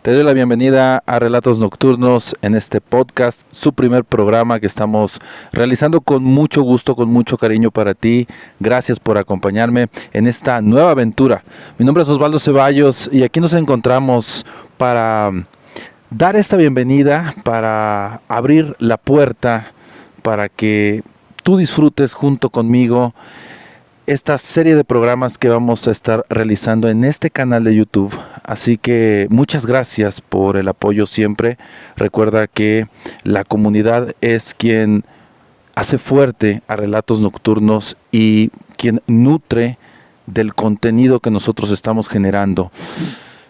Te doy la bienvenida a Relatos Nocturnos en este podcast, su primer programa que estamos realizando con mucho gusto, con mucho cariño para ti. Gracias por acompañarme en esta nueva aventura. Mi nombre es Osvaldo Ceballos y aquí nos encontramos para dar esta bienvenida, para abrir la puerta, para que tú disfrutes junto conmigo esta serie de programas que vamos a estar realizando en este canal de YouTube. Así que muchas gracias por el apoyo siempre. Recuerda que la comunidad es quien hace fuerte a Relatos Nocturnos y quien nutre del contenido que nosotros estamos generando.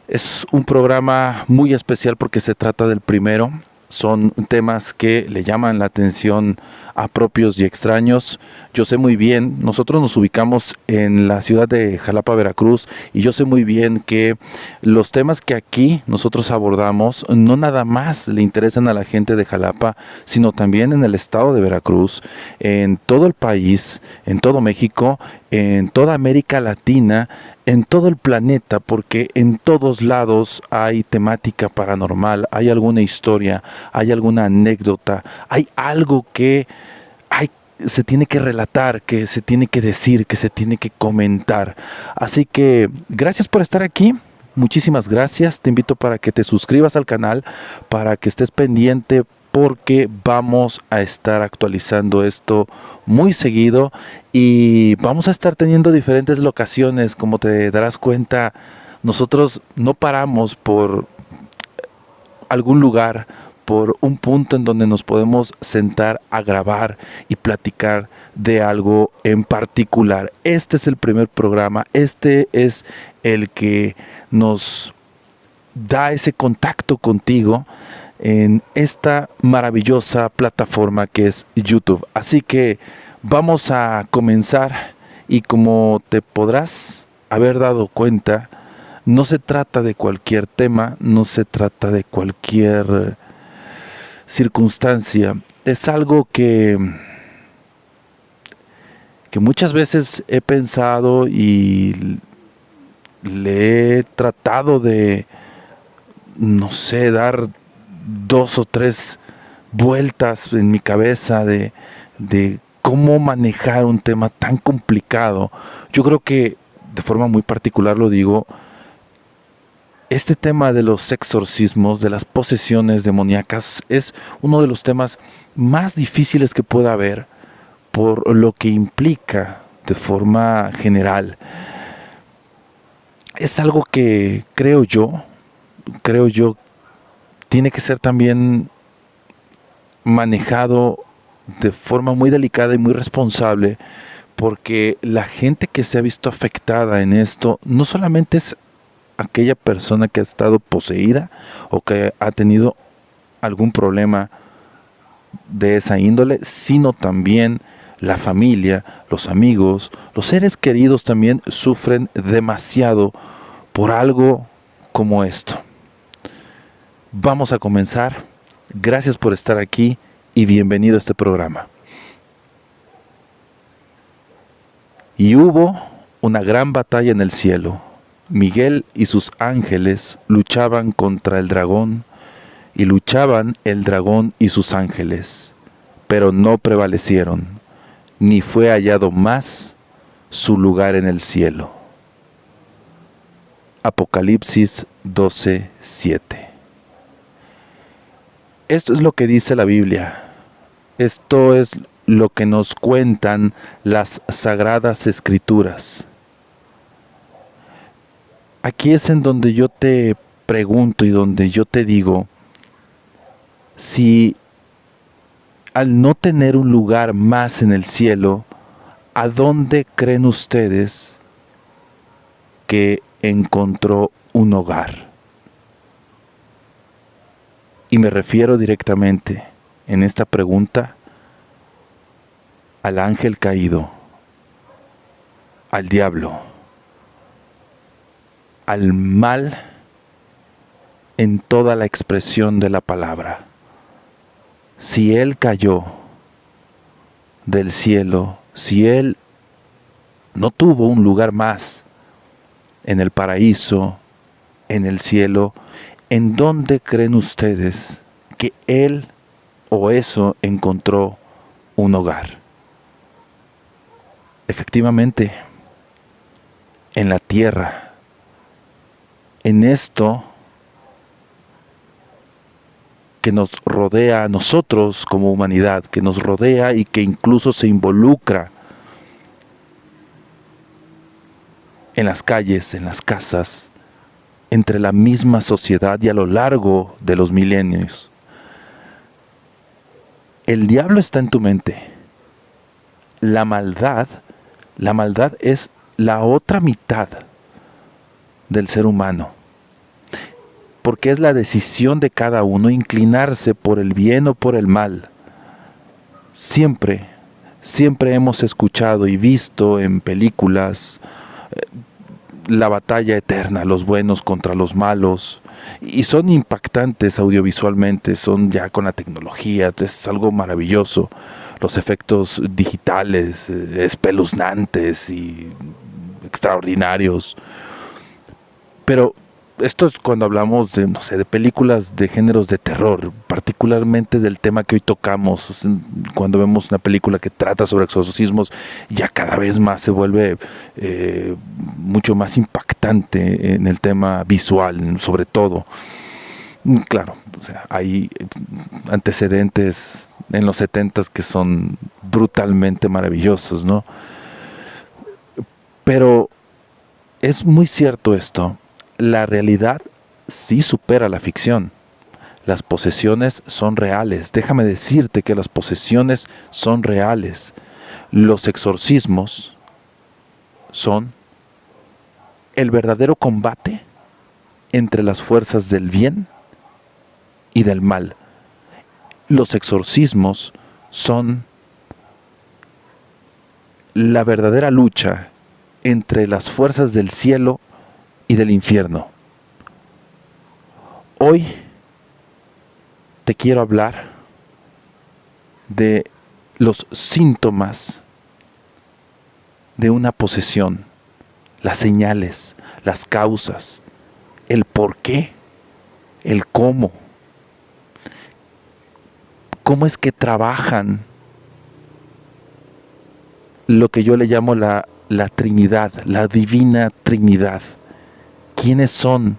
Es un programa muy especial porque se trata del primero. Son temas que le llaman la atención a propios y extraños. Yo sé muy bien, nosotros nos ubicamos en la ciudad de Jalapa, Veracruz, y yo sé muy bien que los temas que aquí nosotros abordamos no nada más le interesan a la gente de Jalapa, sino también en el estado de Veracruz, en todo el país, en todo México, en toda América Latina, en todo el planeta, porque en todos lados hay temática paranormal, hay alguna historia, hay alguna anécdota, hay algo que se tiene que relatar, que se tiene que decir, que se tiene que comentar. Así que gracias por estar aquí. Muchísimas gracias. Te invito para que te suscribas al canal, para que estés pendiente, porque vamos a estar actualizando esto muy seguido y vamos a estar teniendo diferentes locaciones. Como te darás cuenta, nosotros no paramos por algún lugar, por un punto en donde nos podemos sentar a grabar y platicar de algo en particular. Este es el primer programa, este es el que nos da ese contacto contigo en esta maravillosa plataforma que es YouTube. Así que vamos a comenzar, y como te podrás haber dado cuenta, no se trata de cualquier tema, no se trata de cualquier circunstancia. Es algo que muchas veces he pensado y le he tratado de, no sé, dar 2 o 3 vueltas en mi cabeza de cómo manejar un tema tan complicado. Yo creo que de forma muy particular lo digo, este tema de los exorcismos, de las posesiones demoníacas, es uno de los temas más difíciles que pueda haber, por lo que implica de forma general. Es algo que creo yo, tiene que ser también manejado de forma muy delicada y muy responsable, porque la gente que se ha visto afectada en esto no solamente es aquella persona que ha estado poseída o que ha tenido algún problema de esa índole, sino también la familia, los amigos, los seres queridos también sufren demasiado por algo como esto. Vamos a comenzar. Gracias por estar aquí y bienvenido a este programa. Y hubo una gran batalla en el cielo. Miguel y sus ángeles luchaban contra el dragón, y luchaban el dragón y sus ángeles, pero no prevalecieron, ni fue hallado más su lugar en el cielo. Apocalipsis 12:7. Esto es lo que dice la Biblia. Esto es lo que nos cuentan las Sagradas Escrituras. Aquí es en donde yo te pregunto y donde yo te digo, si al no tener un lugar más en el cielo, ¿a dónde creen ustedes que encontró un hogar? Y me refiero directamente en esta pregunta al ángel caído, al diablo, al mal en toda la expresión de la palabra. Si él cayó del cielo, si él no tuvo un lugar más en el paraíso, en el cielo, ¿En dónde creen ustedes que él o eso encontró un hogar? Efectivamente, en la tierra, en esto que nos rodea a nosotros como humanidad, que nos rodea y que incluso se involucra en las calles, en las casas, entre la misma sociedad y a lo largo de los milenios. El diablo está en tu mente. La maldad es la otra mitad del ser humano, porque es la decisión de cada uno inclinarse por el bien o por el mal. Siempre hemos escuchado y visto en películas la batalla eterna, los buenos contra los malos, y son impactantes audiovisualmente, son ya con la tecnología, es algo maravilloso, los efectos digitales, espeluznantes y extraordinarios. Pero esto es cuando hablamos de, no sé, de películas de géneros de terror, particularmente del tema que hoy tocamos. Cuando vemos una película que trata sobre exorcismos, ya cada vez más se vuelve mucho más impactante en el tema visual, sobre todo. Claro, o sea, hay antecedentes en los 70s que son brutalmente maravillosos, ¿no? Pero es muy cierto esto. La realidad sí supera la ficción. Las posesiones son reales. Déjame decirte que las posesiones son reales. Los exorcismos son el verdadero combate entre las fuerzas del bien y del mal. Los exorcismos son la verdadera lucha entre las fuerzas del cielo y del infierno. Hoy te quiero hablar de los síntomas de una posesión, las señales, las causas, el por qué, el cómo. ¿Cómo es que trabajan lo que yo le llamo la Trinidad, la divina Trinidad? ¿Quiénes son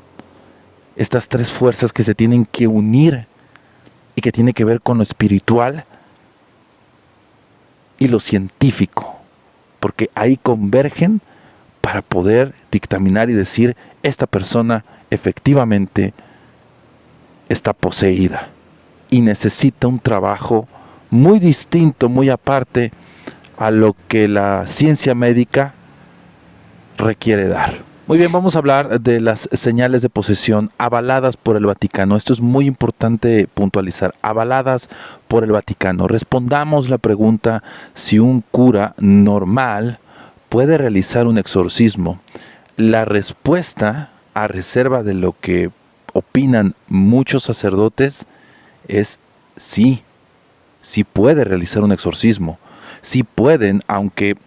estas tres fuerzas que se tienen que unir y que tiene que ver con lo espiritual y lo científico? Porque ahí convergen para poder dictaminar y decir, esta persona efectivamente está poseída y necesita un trabajo muy distinto, muy aparte a lo que la ciencia médica requiere dar. Muy bien, vamos a hablar de las señales de posesión avaladas por el Vaticano. Esto es muy importante puntualizar, avaladas por el Vaticano. Respondamos la pregunta si un cura normal puede realizar un exorcismo. La respuesta, a reserva de lo que opinan muchos sacerdotes, es sí, sí puede realizar un exorcismo. Sí pueden, aunque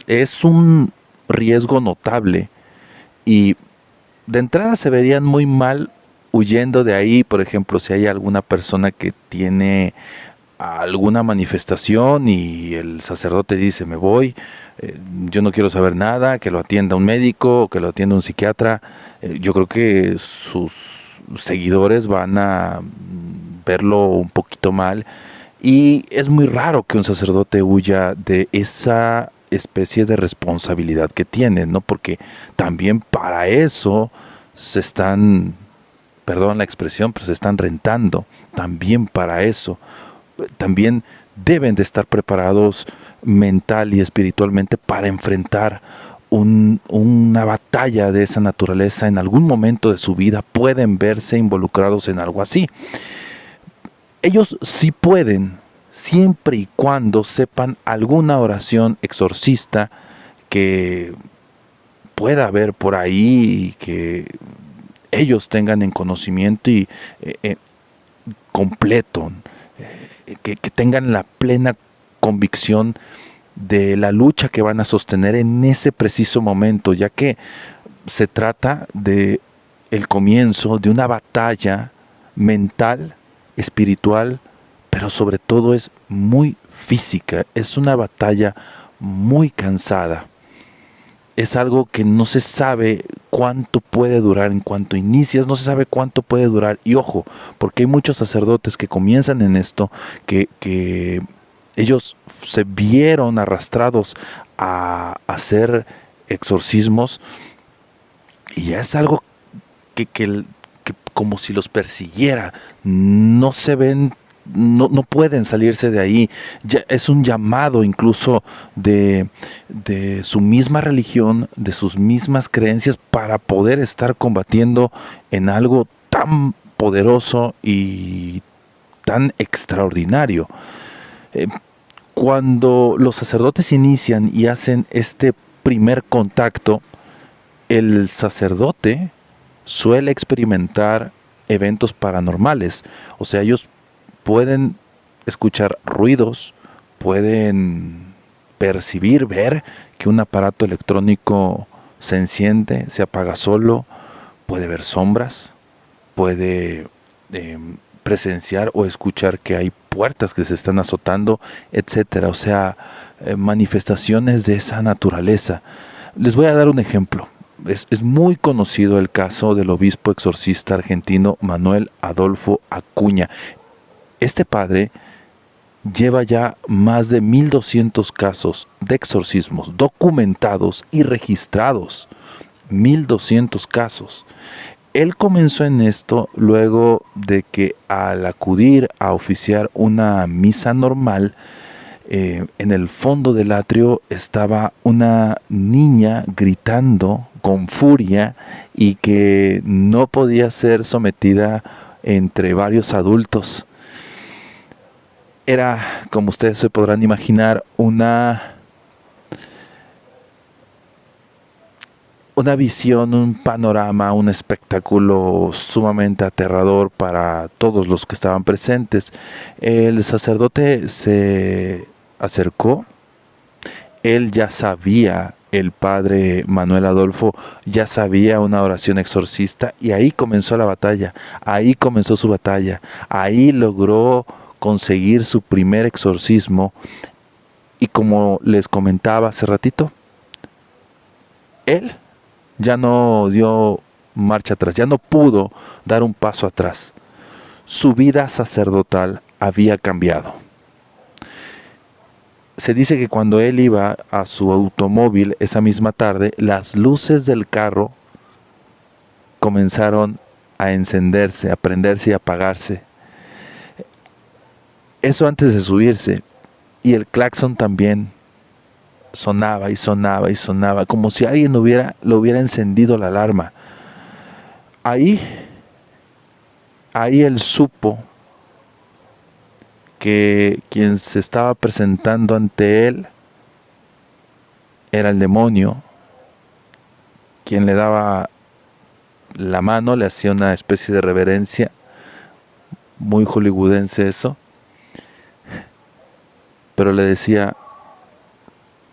es un riesgo notable. Y de entrada se verían muy mal huyendo de ahí, por ejemplo, si hay alguna persona que tiene alguna manifestación y el sacerdote dice, me voy, yo no quiero saber nada, que lo atienda un médico o que lo atienda un psiquiatra. Yo creo que sus seguidores van a verlo un poquito mal y es muy raro que un sacerdote huya de esa especie de responsabilidad que tienen, ¿no? Porque también para eso se están, perdón la expresión, pero se están rentando, también para eso. También deben de estar preparados mental y espiritualmente para enfrentar una batalla de esa naturaleza. En algún momento de su vida pueden verse involucrados en algo así. Ellos sí pueden, siempre y cuando sepan alguna oración exorcista que pueda haber por ahí y que ellos tengan en conocimiento y completo, que tengan la plena convicción de la lucha que van a sostener en ese preciso momento, ya que se trata de el comienzo de una batalla mental, espiritual, pero sobre todo es muy física. Es una batalla muy cansada. Es algo que no se sabe cuánto puede durar. En cuanto inicias, no se sabe cuánto puede durar. Y ojo, porque hay muchos sacerdotes que comienzan en esto, que ellos se vieron arrastrados a hacer exorcismos, y ya es algo que como si los persiguiera. No se ven, no pueden salirse de ahí. Ya es un llamado incluso de su misma religión, de sus mismas creencias, para poder estar combatiendo en algo tan poderoso y tan extraordinario. Eh, Cuando los sacerdotes inician y hacen este primer contacto, el sacerdote suele experimentar eventos paranormales. O sea, ellos pueden escuchar ruidos, pueden percibir, ver que un aparato electrónico se enciende, se apaga solo, puede ver sombras, puede presenciar o escuchar que hay puertas que se están azotando, etcétera. O sea, manifestaciones de esa naturaleza. Les voy a dar un ejemplo. Es muy conocido el caso del obispo exorcista argentino Manuel Adolfo Acuña. Este padre lleva ya más de 1200 casos de exorcismos documentados y registrados. 1200 casos. Él comenzó en esto luego de que, al acudir a oficiar una misa normal, en el fondo del atrio estaba una niña gritando con furia y que no podía ser sometida entre varios adultos. Era, como ustedes se podrán imaginar, una visión, un panorama, un espectáculo sumamente aterrador para todos los que estaban presentes. El sacerdote se acercó. Él ya sabía, el padre Manuel Adolfo ya sabía una oración exorcista, y ahí comenzó la batalla, ahí comenzó su batalla, ahí logró conseguir su primer exorcismo. Y como les comentaba hace ratito, él ya no dio marcha atrás, ya no pudo dar un paso atrás. Su vida sacerdotal había cambiado. Se dice que cuando él iba a su automóvil esa misma tarde, las luces del carro comenzaron a encenderse, a prenderse y a apagarse. Eso antes de subirse. Y el claxon también sonaba y sonaba y sonaba, como si alguien lo hubiera encendido la alarma. Ahí él supo que quien se estaba presentando ante él era el demonio, quien le daba la mano, le hacía una especie de reverencia, muy hollywoodense eso, pero le decía: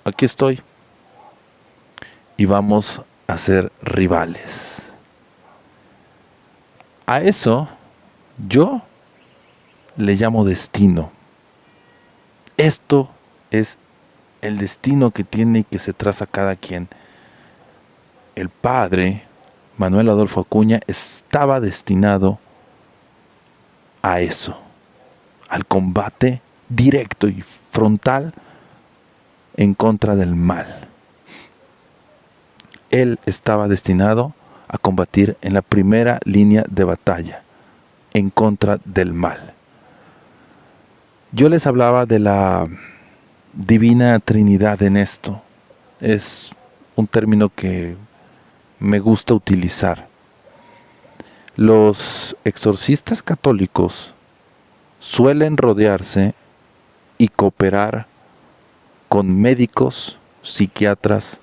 aquí estoy y vamos a ser rivales. A eso yo le llamo destino. Esto es el destino que tiene y que se traza cada quien. El padre Manuel Adolfo Acuña estaba destinado a eso, al combate directo y frontal en contra del mal. Él estaba destinado a combatir en la primera línea de batalla en contra del mal. Yo les hablaba de la Divina Trinidad en esto. Es un término que me gusta utilizar. Los exorcistas católicos suelen rodearse y cooperar con médicos, psiquiatras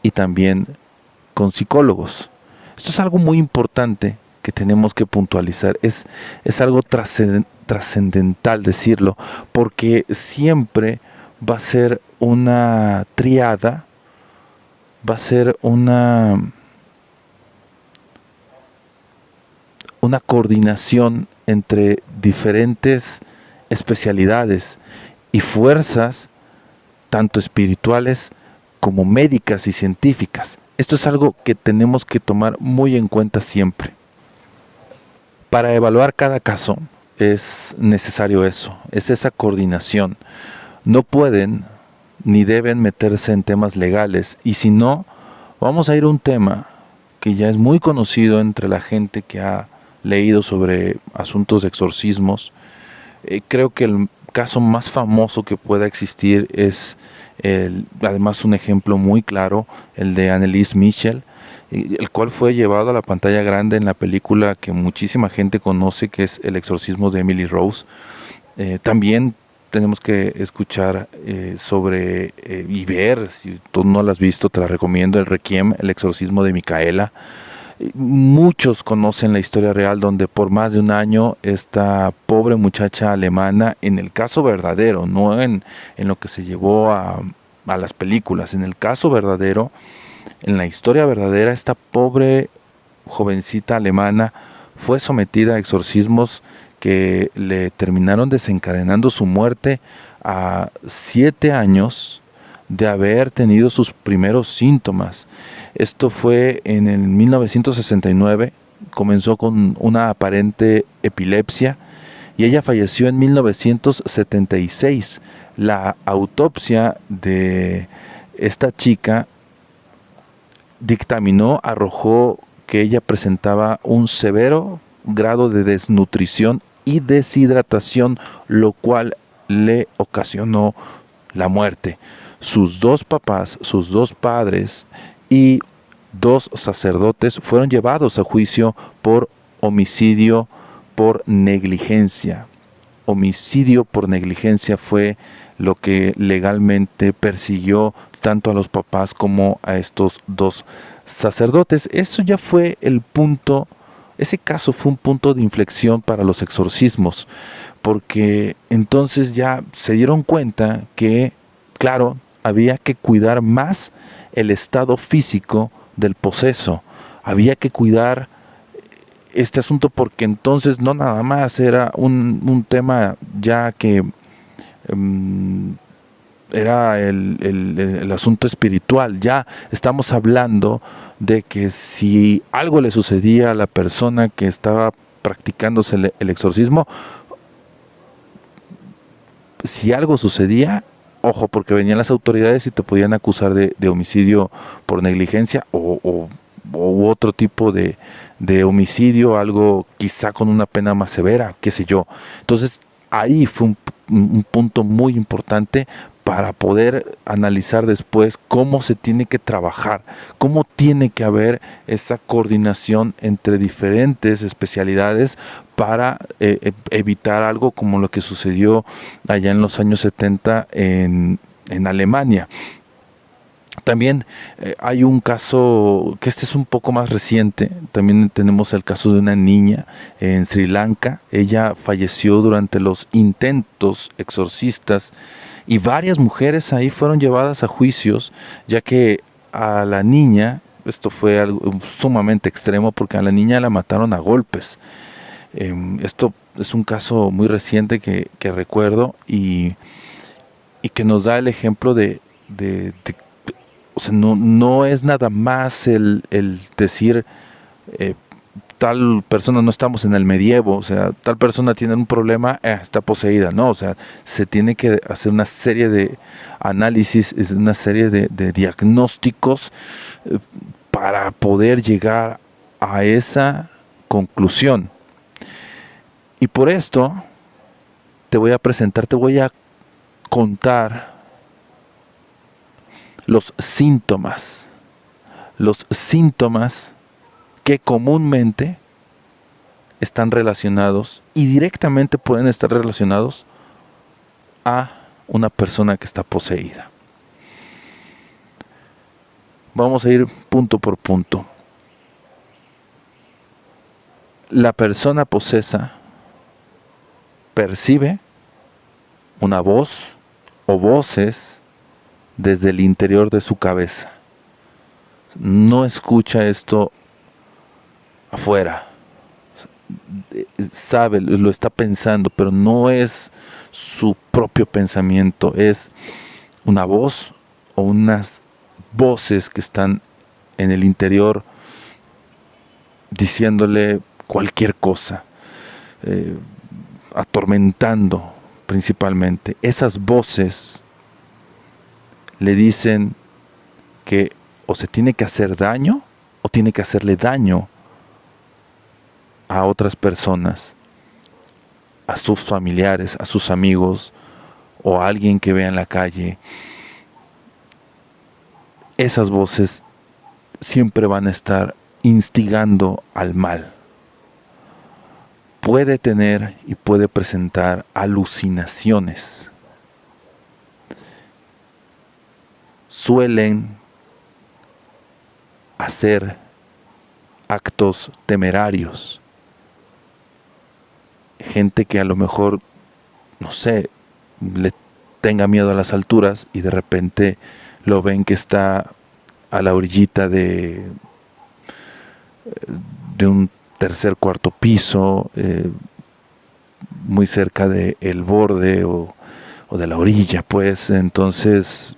y también con psicólogos. Esto es algo muy importante que tenemos que puntualizar. Es algo trascendental decirlo, porque siempre va a ser una triada, va a ser una coordinación entre diferentes especialidades y fuerzas, tanto espirituales como médicas y científicas. Esto es algo que tenemos que tomar muy en cuenta siempre. Para evaluar cada caso es necesario eso, es esa coordinación. No pueden ni deben meterse en temas legales, y si no, vamos a ir a un tema que ya es muy conocido entre la gente que ha leído sobre asuntos de exorcismos. Creo que el caso más famoso que pueda existir es, además un ejemplo muy claro, el de Anneliese Michel, el cual fue llevado a la pantalla grande en la película que muchísima gente conoce, que es El exorcismo de Emily Rose. También tenemos que escuchar sobre y ver, si tú no lo has visto, te la recomiendo, el Requiem, el exorcismo de Micaela. Muchos conocen la historia real donde por más de un año esta pobre muchacha alemana, en el caso verdadero, no en lo que se llevó a las películas, en el caso verdadero, en la historia verdadera, esta pobre jovencita alemana fue sometida a exorcismos que le terminaron desencadenando su muerte a 7 años de haber tenido sus primeros síntomas. Esto fue en el 1969, comenzó con una aparente epilepsia y ella falleció en 1976. La autopsia de esta chica dictaminó, arrojó que ella presentaba un severo grado de desnutrición y deshidratación, lo cual le ocasionó la muerte. Sus dos papás, sus dos padres y 2 sacerdotes fueron llevados a juicio por homicidio por negligencia. Homicidio por negligencia fue lo que legalmente persiguió tanto a los papás como a estos 2 sacerdotes. Eso ya fue el punto, ese caso fue un punto de inflexión para los exorcismos, porque entonces ya se dieron cuenta que, claro, había que cuidar más el estado físico del poseso, había que cuidar este asunto, porque entonces no nada más era un tema ya que era el asunto espiritual. Ya estamos hablando de que si algo le sucedía a la persona que estaba practicándose el exorcismo, si algo sucedía, ojo, porque venían las autoridades y te podían acusar de homicidio por negligencia u otro tipo de homicidio, algo quizá con una pena más severa, qué sé yo. Entonces ahí fue un punto muy importante para poder analizar después cómo se tiene que trabajar, cómo tiene que haber esa coordinación entre diferentes especialidades para evitar algo como lo que sucedió allá en los años 70 en Alemania. También hay un caso, que este es un poco más reciente, también tenemos el caso de una niña en Sri Lanka. Ella falleció durante los intentos exorcistas y varias mujeres ahí fueron llevadas a juicios, ya que a la niña, esto fue algo sumamente extremo, porque a la niña la mataron a golpes. Esto es un caso muy reciente que recuerdo y que nos da el ejemplo de o sea, no es nada más el decir tal persona, no estamos en el medievo, o sea, tal persona tiene un problema, está poseída, no, o sea, se tiene que hacer una serie de análisis, una serie de diagnósticos para poder llegar a esa conclusión. Y por esto te voy a presentar, te voy a contar los síntomas que comúnmente están relacionados y directamente pueden estar relacionados a una persona que está poseída. Vamos a ir punto por punto. La persona posesa percibe una voz o voces desde el interior de su cabeza. No escucha esto afuera. sabe, lo está pensando, pero no es su propio pensamiento, es una voz o unas voces que están en el interior diciéndole cualquier cosa, eh, atormentando principalmente. Esas voces le dicen que o se tiene que hacer daño o tiene que hacerle daño a otras personas, a sus familiares, a sus amigos o a alguien que vea en la calle. Esas voces siempre van a estar instigando al mal. Puede tener y puede presentar alucinaciones. Suelen hacer actos temerarios. Gente que a lo mejor, no sé, le tenga miedo a las alturas y de repente lo ven que está a la orillita de un tercer, cuarto piso, muy cerca del borde o de la orilla, pues. Entonces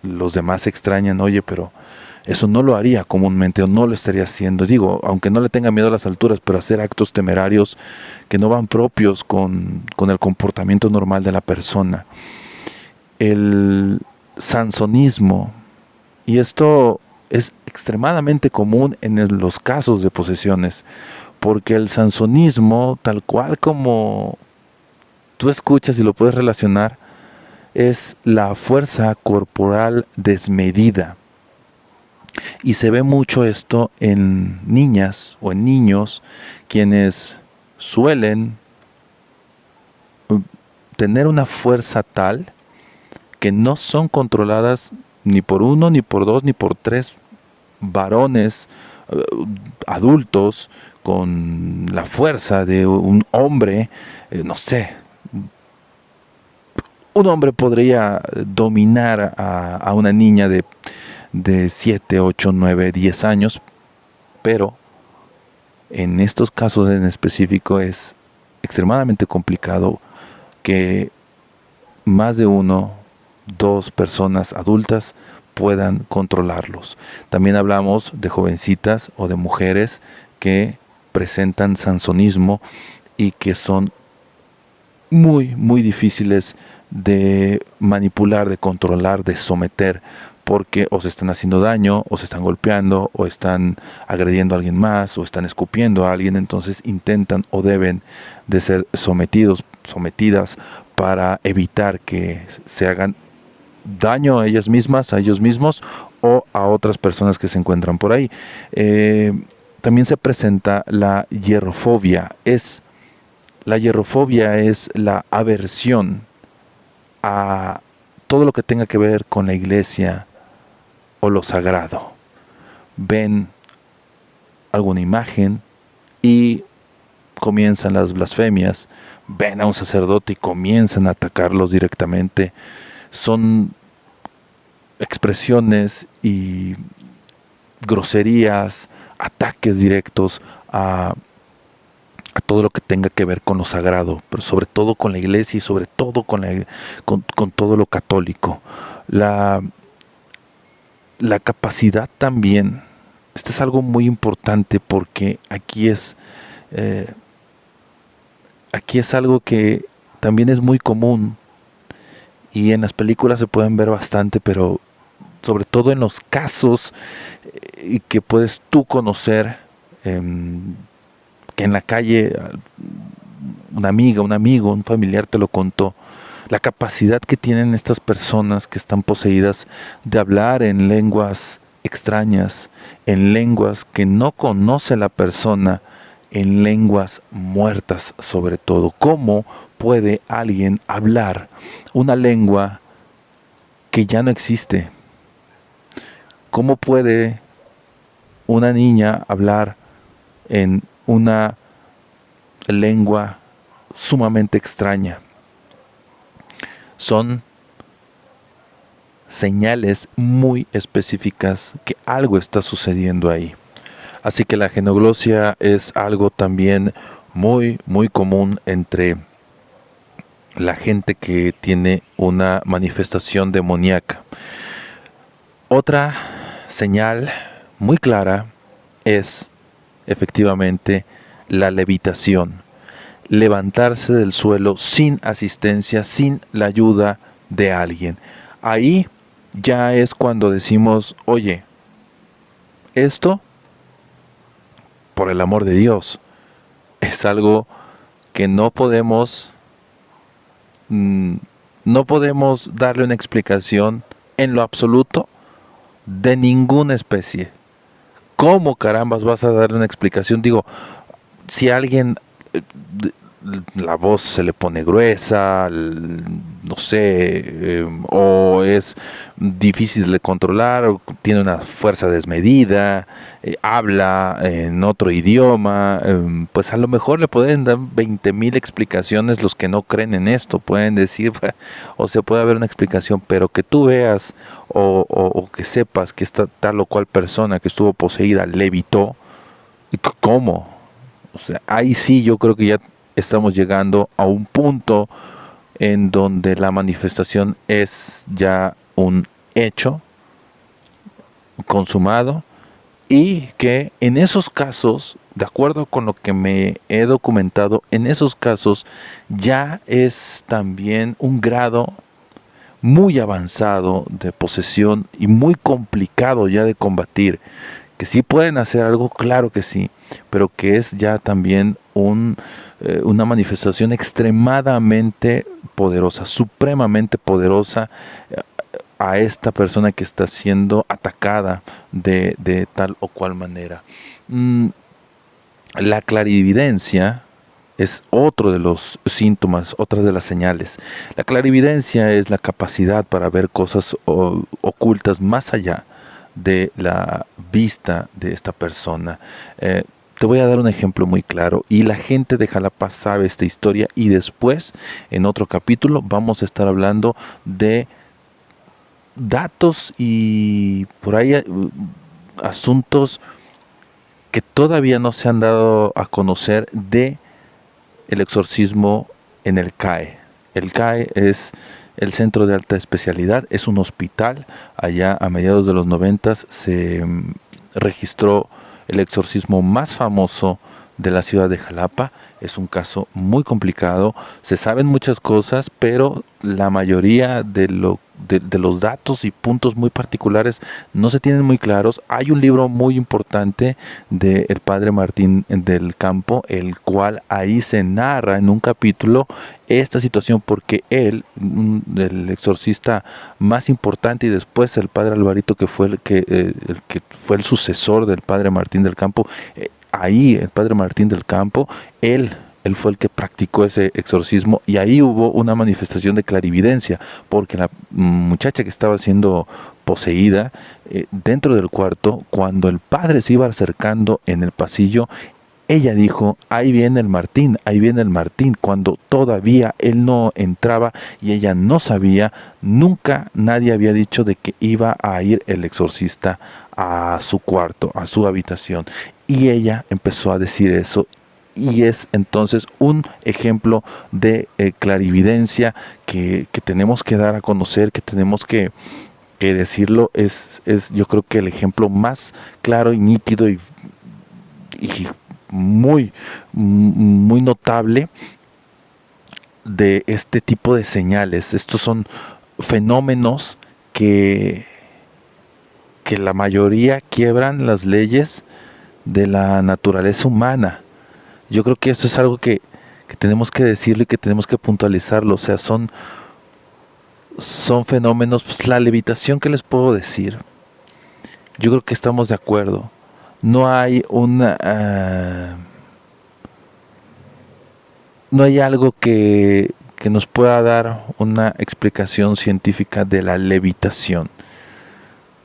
los demás se extrañan, oye, pero eso no lo haría comúnmente o no lo estaría haciendo. Digo, aunque no le tenga miedo a las alturas, pero hacer actos temerarios que no van propios con el comportamiento normal de la persona. El sansonismo, y esto es extremadamente común en los casos de posesiones, porque el sansonismo, tal cual como tú escuchas y lo puedes relacionar, es la fuerza corporal desmedida. Y se ve mucho esto en niñas o en niños quienes suelen tener una fuerza tal que no son controladas ni por uno, ni por dos, ni por tres varones adultos con la fuerza de un hombre. No sé, un hombre podría dominar a una niña de 7, 8, 9, 10 años, pero en estos casos en específico es extremadamente complicado que más de uno, dos personas adultas puedan controlarlos. También hablamos de jovencitas o de mujeres que presentan sansonismo y que son muy, muy difíciles de manipular, de controlar, de someter, porque o se están haciendo daño, o se están golpeando, o están agrediendo a alguien más, o están escupiendo a alguien. Entonces intentan o deben de ser sometidos, sometidas, para evitar que se hagan daño a ellas mismas, a ellos mismos o a otras personas que se encuentran por ahí. También se presenta la hierofobia. La hierofobia es la aversión a todo lo que tenga que ver con la iglesia o lo sagrado. Ven alguna imagen y comienzan las blasfemias. Ven a un sacerdote y comienzan a atacarlos directamente. Son expresiones y groserías, ataques directos a todo lo que tenga que ver con lo sagrado, pero sobre todo con la iglesia y sobre todo con todo lo católico. La capacidad también, esto es algo muy importante porque aquí es algo que también es muy común y en las películas se pueden ver bastante, pero sobre todo en los casos que puedes tú conocer, que en la calle una amiga, un amigo, un familiar te lo contó, la capacidad que tienen estas personas que están poseídas de hablar en lenguas extrañas, en lenguas que no conoce la persona, en lenguas muertas sobre todo. ¿Cómo puede alguien hablar una lengua que ya no existe? ¿Cómo puede una niña hablar en una lengua sumamente extraña? Son señales muy específicas que algo está sucediendo ahí. Así que la genoglosia es algo también muy, muy común entre la gente que tiene una manifestación demoníaca. Otra señal muy clara es efectivamente la levitación. Levantarse del suelo sin asistencia, sin la ayuda de alguien. Ahí ya es cuando decimos, oye, esto, por el amor de Dios, es algo que no podemos darle una explicación en lo absoluto de ninguna especie. ¿Cómo carambas vas a darle una explicación? Digo, si alguien la voz se le pone gruesa, no sé, o es difícil de controlar, o tiene una fuerza desmedida, habla en otro idioma, pues a lo mejor le pueden dar 20,000 explicaciones los que no creen en esto, pueden decir, o sea, puede haber una explicación, pero que tú veas o que sepas que esta tal o cual persona que estuvo poseída levitó, ¿cómo? O sea, ahí sí yo creo que ya estamos llegando a un punto en donde la manifestación es ya un hecho consumado y que en esos casos, de acuerdo con lo que me he documentado, en esos casos ya es también un grado muy avanzado de posesión y muy complicado ya de combatir. Que sí pueden hacer algo, claro que sí, pero que es ya también una manifestación extremadamente poderosa, supremamente poderosa a esta persona que está siendo atacada de tal o cual manera. La clarividencia es otro de los síntomas, otra de las señales. La clarividencia es la capacidad para ver cosas ocultas más allá de la vista de esta persona. Te voy a dar un ejemplo muy claro y la gente de Jalapa sabe esta historia y después en otro capítulo vamos a estar hablando de datos y por ahí asuntos que todavía no se han dado a conocer de el exorcismo en el CAE. El CAE es el Centro de Alta Especialidad, es un hospital. Allá a mediados de los 90 se registró el exorcismo más famoso de la ciudad de Jalapa. Es un caso muy complicado, se saben muchas cosas, pero la mayoría de los datos y puntos muy particulares no se tienen muy claros. Hay un libro muy importante del padre Martín del Campo, el cual ahí se narra en un capítulo esta situación, porque él, el exorcista más importante, y después el padre Alvarito, que fue el que fue el sucesor del padre Martín del Campo, ahí el padre Martín del Campo, él fue el que practicó ese exorcismo y ahí hubo una manifestación de clarividencia, porque la muchacha que estaba siendo poseída dentro del cuarto, cuando el padre se iba acercando en el pasillo, ella dijo, ahí viene el Martín, cuando todavía él no entraba y ella no sabía, nunca nadie había dicho de que iba a ir el exorcista a su cuarto, a su habitación. Y ella empezó a decir eso y es entonces un ejemplo de clarividencia que tenemos que dar a conocer, que tenemos que decirlo. Es yo creo que el ejemplo más claro y nítido y muy, muy notable de este tipo de señales. Estos son fenómenos que la mayoría quiebran las leyes de la naturaleza humana. Yo creo que esto es algo que tenemos que decirlo y que tenemos que puntualizarlo. O sea, son fenómenos, pues la levitación, ¿qué les puedo decir? Yo creo que estamos de acuerdo. No hay no hay algo que nos pueda dar una explicación científica de la levitación.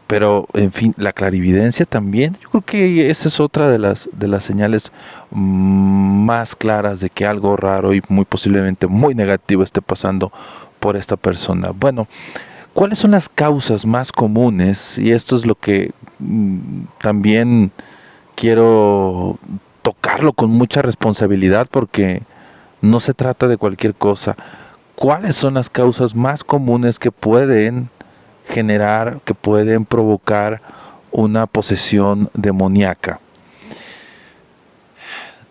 Pero, en fin, la clarividencia también, yo creo que esa es otra de las señales más claras de que algo raro y muy posiblemente muy negativo esté pasando por esta persona. Bueno, ¿cuáles son las causas más comunes? Y esto es lo que también quiero tocarlo con mucha responsabilidad porque no se trata de cualquier cosa. ¿Cuáles son las causas más comunes que pueden generar, que pueden provocar una posesión demoníaca?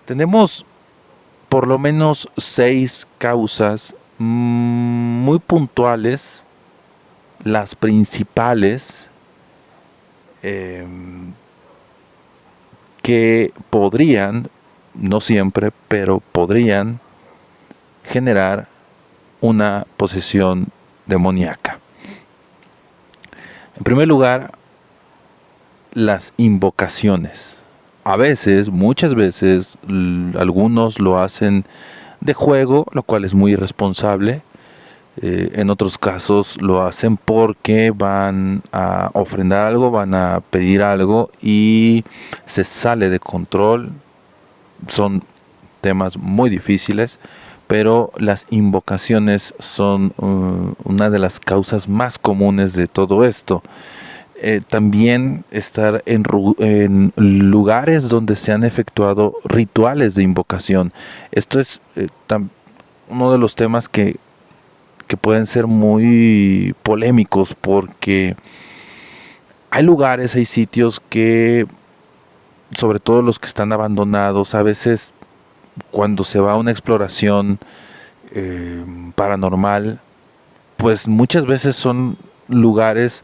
Tenemos por lo menos 6 causas muy puntuales, las principales, que podrían, no siempre, pero podrían generar una posesión demoníaca. En primer lugar, las invocaciones. A veces, muchas veces, algunos lo hacen de juego, lo cual es muy irresponsable. En otros casos lo hacen porque van a ofrendar algo, van a pedir algo y se sale de control. Son temas muy difíciles, pero las invocaciones son una de las causas más comunes de todo esto. También estar en lugares donde se han efectuado rituales de invocación. Esto es uno de los temas que pueden ser muy polémicos, porque hay lugares, hay sitios que, sobre todo los que están abandonados, a veces cuando se va a una exploración paranormal, pues muchas veces son lugares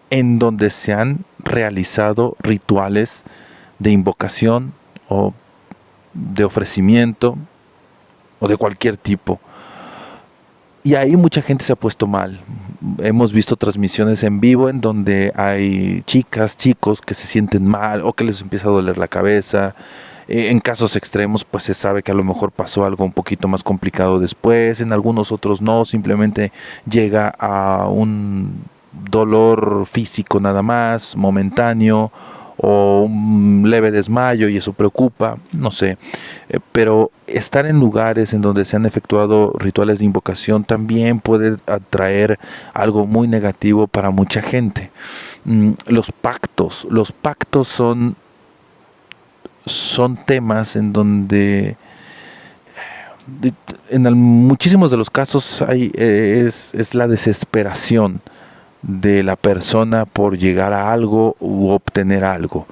en donde se han realizado rituales de invocación o de ofrecimiento o de cualquier tipo. Y ahí mucha gente se ha puesto mal. Hemos visto transmisiones en vivo en donde hay chicas, chicos que se sienten mal o que les empieza a doler la cabeza. En casos extremos, pues se sabe que a lo mejor pasó algo un poquito más complicado después. En algunos otros no, simplemente llega a un dolor físico nada más, momentáneo, o un leve desmayo y eso preocupa, no sé. Pero estar en lugares en donde se han efectuado rituales de invocación también puede atraer algo muy negativo para mucha gente. Los pactos son temas en donde en muchísimos de los casos es la desesperación de la persona por llegar a algo u obtener algo.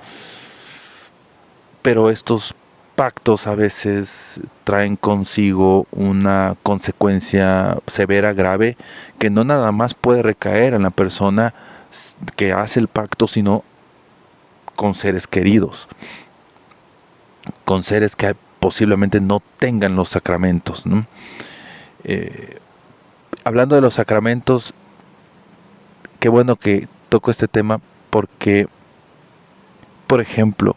Pero estos pactos a veces traen consigo una consecuencia severa, grave, que no nada más puede recaer en la persona que hace el pacto, sino con seres queridos, con seres que posiblemente no tengan los sacramentos, ¿no? Hablando de los sacramentos, qué bueno que toco este tema porque, por ejemplo,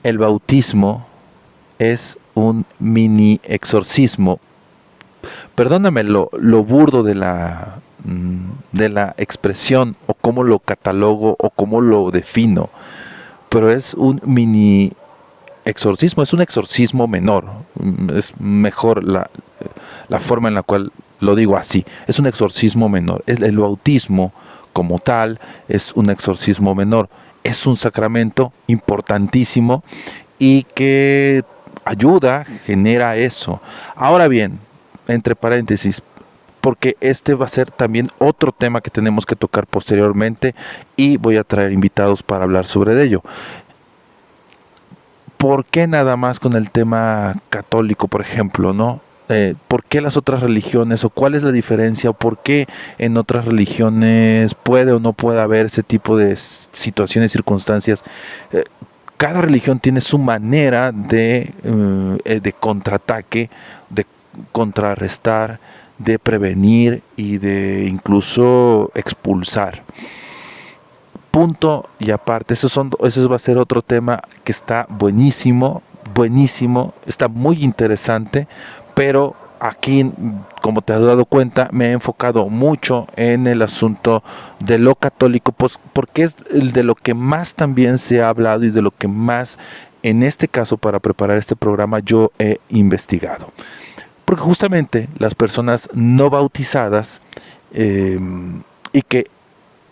el bautismo es un mini exorcismo. Perdóname lo burdo de la expresión, o cómo lo catalogo, o cómo lo defino, pero es un mini exorcismo, es un exorcismo menor. Es mejor la forma en la cual lo digo así, es un exorcismo menor. El bautismo como tal es un exorcismo menor, es un sacramento importantísimo y que ayuda, genera eso. Ahora bien, entre paréntesis, porque este va a ser también otro tema que tenemos que tocar posteriormente y voy a traer invitados para hablar sobre ello. ¿Por qué nada más con el tema católico, por ejemplo, no? ¿Por qué las otras religiones, o cuál es la diferencia, o por qué en otras religiones puede o no puede haber ese tipo de situaciones, circunstancias? Cada religión tiene su manera de contraataque, de contrarrestar, de prevenir y de incluso expulsar. Punto y aparte, eso va a ser otro tema que está buenísimo, está muy interesante, pero aquí, como te has dado cuenta, me he enfocado mucho en el asunto de lo católico, pues porque es de lo que más también se ha hablado y de lo que más, en este caso, para preparar este programa, yo he investigado. Porque justamente las personas no bautizadas y que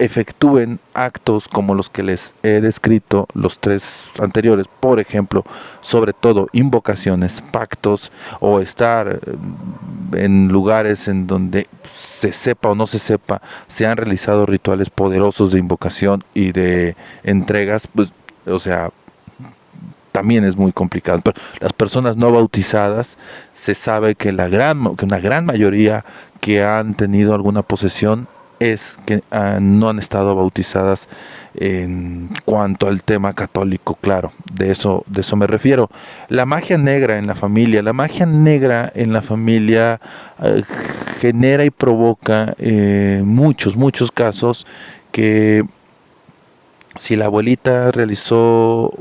efectúen actos como los que les he descrito, los tres anteriores, por ejemplo, sobre todo invocaciones, pactos, o estar en lugares en donde se sepa o no se sepa, se han realizado rituales poderosos de invocación y de entregas, pues, o sea, también es muy complicado. Pero las personas no bautizadas, se sabe que una gran mayoría que han tenido alguna posesión es que no han estado bautizadas en cuanto al tema católico, claro, de eso me refiero. La magia negra en la familia, genera y provoca muchos casos que si la abuelita realizó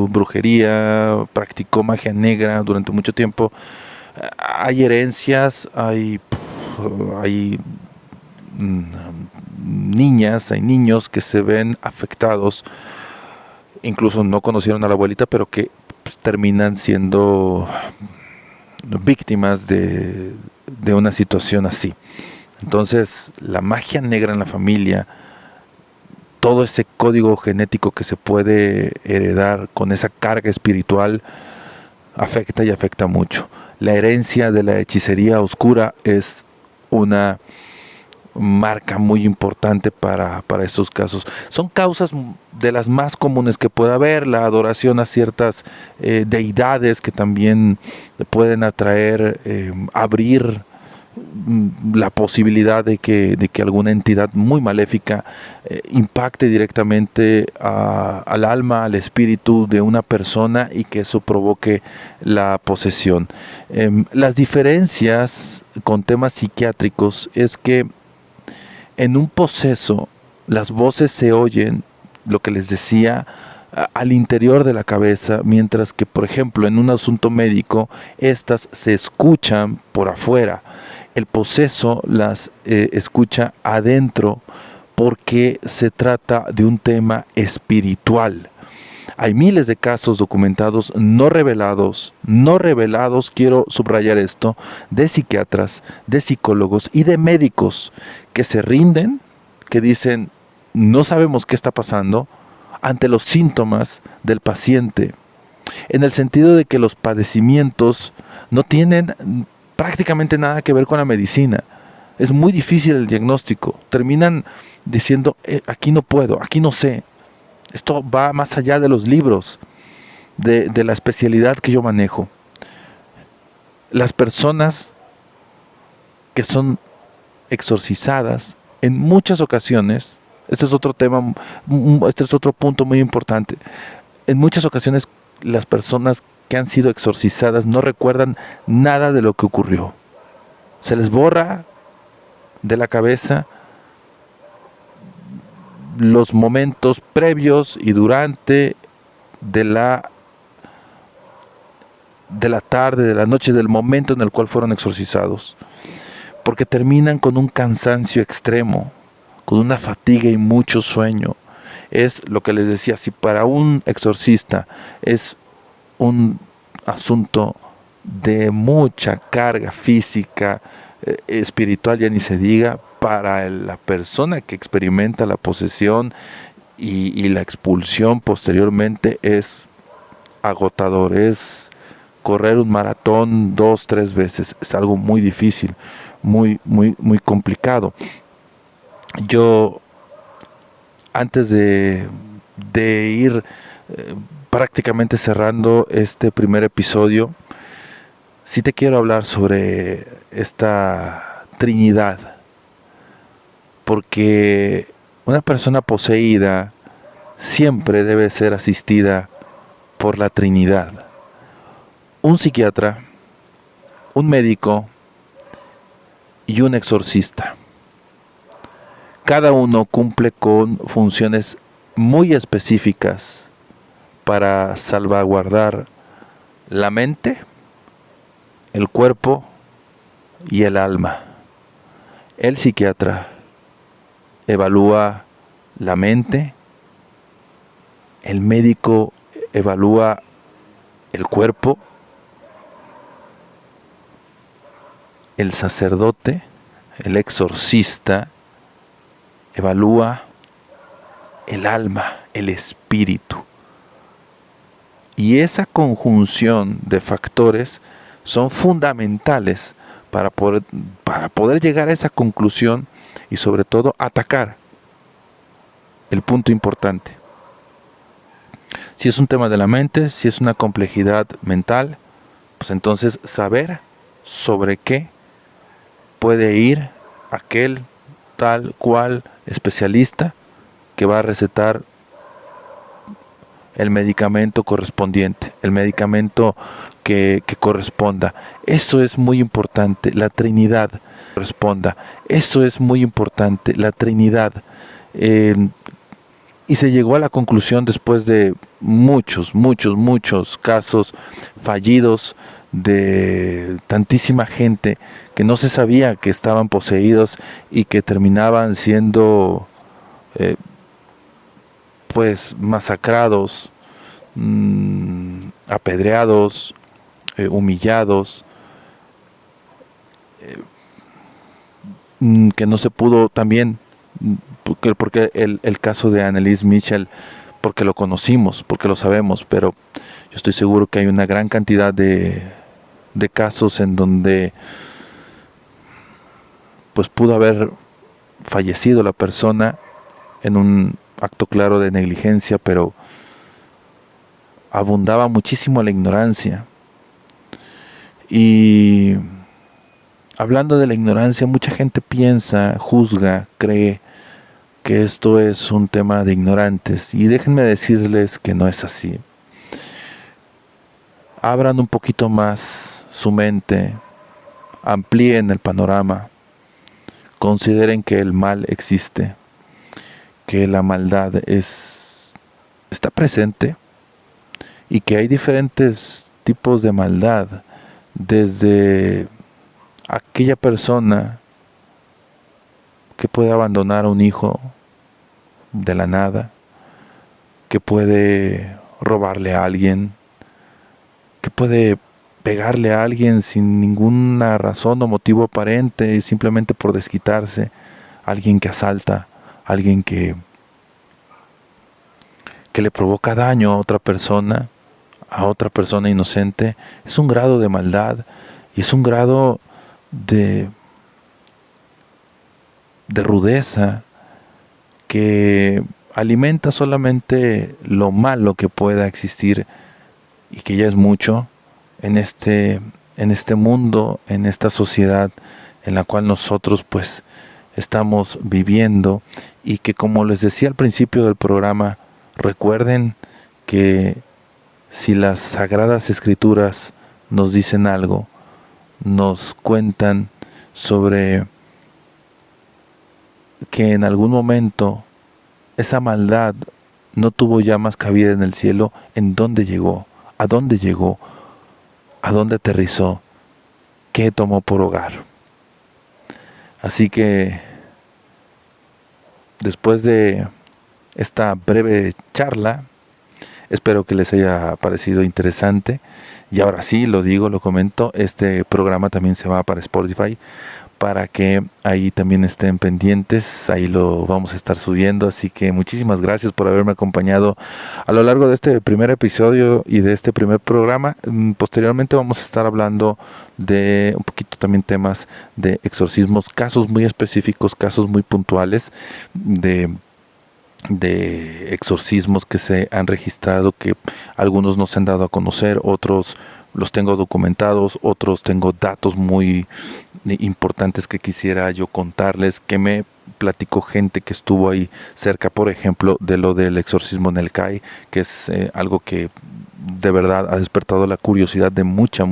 brujería, practicó magia negra durante mucho tiempo, hay herencias, hay niñas, hay niños que se ven afectados, incluso no conocieron a la abuelita, pero que pues, terminan siendo víctimas de una situación así. Entonces, la magia negra en la familia, todo ese código genético que se puede heredar con esa carga espiritual, afecta y afecta mucho. La herencia de la hechicería oscura es una marca muy importante para estos casos. Son causas de las más comunes que puede haber, la adoración a ciertas deidades que también pueden atraer, abrir la posibilidad de que alguna entidad muy maléfica impacte directamente al alma, al espíritu de una persona y que eso provoque la posesión. Las diferencias con temas psiquiátricos es que en un poseso las voces se oyen, lo que les decía, al interior de la cabeza, mientras que, por ejemplo, en un asunto médico, estas se escuchan por afuera. El poseso las escucha adentro porque se trata de un tema espiritual. Hay miles de casos documentados no revelados, quiero subrayar esto, de psiquiatras, de psicólogos y de médicos que se rinden, que dicen, no sabemos qué está pasando, ante los síntomas del paciente, en el sentido de que los padecimientos no tienen prácticamente nada que ver con la medicina. Es muy difícil el diagnóstico. Terminan diciendo, aquí no puedo, aquí no sé. Esto va más allá de los libros, de la especialidad que yo manejo. Las personas que son exorcizadas, en muchas ocasiones, este es otro tema, este es otro punto muy importante, en muchas ocasiones las personas que han sido exorcizadas no recuerdan nada de lo que ocurrió. Se les borra de la cabeza los momentos previos y durante de la tarde, de la noche, del momento en el cual fueron exorcizados, porque terminan con un cansancio extremo, con una fatiga y mucho sueño. Es lo que les decía, si para un exorcista es un asunto de mucha carga física, espiritual, ya ni se diga, para la persona que experimenta la posesión y la expulsión posteriormente es agotador, es correr un maratón 2-3 veces, es algo muy difícil, muy complicado. Yo, antes de ir prácticamente cerrando este primer episodio, sí te quiero hablar sobre esta Trinidad, porque una persona poseída siempre debe ser asistida por la Trinidad. Un psiquiatra, un médico y un exorcista. Cada uno cumple con funciones muy específicas para salvaguardar la mente, el cuerpo y el alma. El psiquiatra evalúa la mente, el médico evalúa el cuerpo, el sacerdote, el exorcista, evalúa el alma, el espíritu. Y esa conjunción de factores son fundamentales para poder llegar a esa conclusión y sobre todo atacar el punto importante. Si es un tema de la mente, si es una complejidad mental, pues entonces saber sobre qué puede ir aquel tal cual especialista que va a recetar el medicamento correspondiente, el medicamento que corresponda. Eso es muy importante, la Trinidad corresponda. Eso es muy importante, la Trinidad. Y se llegó a la conclusión después de muchos casos fallidos de tantísima gente que no se sabía que estaban poseídos y que terminaban siendo pues masacrados, apedreados, humillados, que no se pudo también, porque el caso de Anneliese Michel, porque lo conocimos, porque lo sabemos, pero yo estoy seguro que hay una gran cantidad de casos en donde pues pudo haber fallecido la persona en un acto claro de negligencia, pero abundaba muchísimo la ignorancia. Y hablando de la ignorancia, mucha gente piensa, juzga, cree que esto es un tema de ignorantes, y déjenme decirles que no es así. Abran un poquito más su mente, amplíen el panorama, consideren que el mal existe, que la maldad está presente y que hay diferentes tipos de maldad, desde aquella persona que puede abandonar a un hijo de la nada, que puede robarle a alguien, que puede pegarle a alguien sin ninguna razón o motivo aparente, simplemente por desquitarse, alguien que asalta, alguien que le provoca daño a otra persona inocente. Es un grado de maldad y es un grado de rudeza que alimenta solamente lo malo que pueda existir, y que ya es mucho en este mundo, en esta sociedad en la cual nosotros pues estamos viviendo. Y que, como les decía al principio del programa, recuerden que si las Sagradas Escrituras nos dicen algo, nos cuentan sobre que en algún momento esa maldad no tuvo ya más cabida en el cielo, ¿en dónde llegó? ¿A dónde llegó? ¿A dónde aterrizó? ¿Qué tomó por hogar? Así que, después de esta breve charla, espero que les haya parecido interesante. Y ahora sí, lo digo, lo comento, este programa también se va para Spotify, para que ahí también estén pendientes. Ahí lo vamos a estar subiendo, así que muchísimas gracias por haberme acompañado a lo largo de este primer episodio y de este primer programa. Posteriormente vamos a estar hablando de un poquito también temas de exorcismos, casos muy específicos, casos muy puntuales de exorcismos que se han registrado, que algunos no se han dado a conocer, otros los tengo documentados, otros tengo datos muy importantes que quisiera yo contarles, que me platicó gente que estuvo ahí cerca, por ejemplo, de lo del exorcismo en el CAI, que es algo que de verdad ha despertado la curiosidad de mucha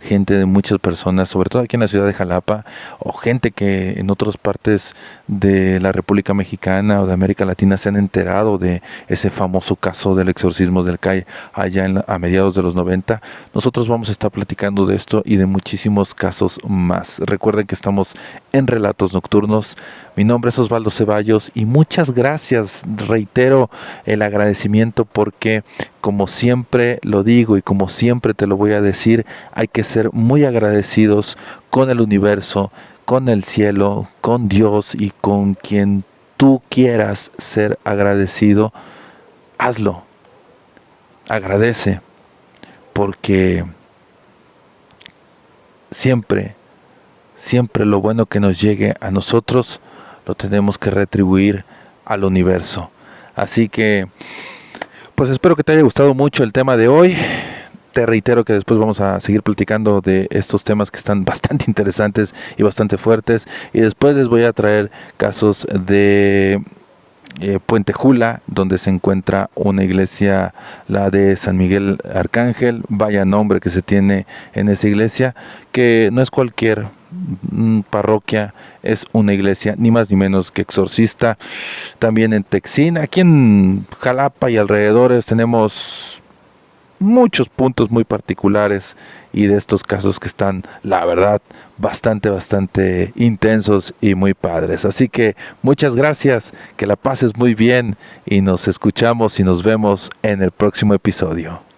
gente, de muchas personas, sobre todo aquí en la ciudad de Jalapa, o gente que en otras partes de la República Mexicana o de América Latina se han enterado de ese famoso caso del exorcismo del CAI allá a mediados de los 90. Nosotros vamos a estar platicando de esto y de muchísimos casos más. Recuerden que estamos en Relatos Nocturnos. Mi nombre es Osvaldo Ceballos y muchas gracias. Reitero el agradecimiento porque, como siempre lo digo y como siempre te lo voy a decir, hay que ser muy agradecidos con el universo, con el cielo, con Dios y con quien tú quieras ser agradecido, hazlo. Agradece, porque siempre lo bueno que nos llegue a nosotros lo tenemos que retribuir al universo. Así que, pues espero que te haya gustado mucho el tema de hoy. Te reitero que después vamos a seguir platicando de estos temas que están bastante interesantes y bastante fuertes. Y después les voy a traer casos de Puente Jula, donde se encuentra una iglesia, la de San Miguel Arcángel. Vaya nombre que se tiene en esa iglesia, que no es cualquier parroquia, es una iglesia ni más ni menos que exorcista. También en Texín, aquí en Jalapa y alrededores tenemos muchos puntos muy particulares y de estos casos que están, la verdad, bastante intensos y muy padres. Así que muchas gracias, que la pases muy bien y nos escuchamos y nos vemos en el próximo episodio.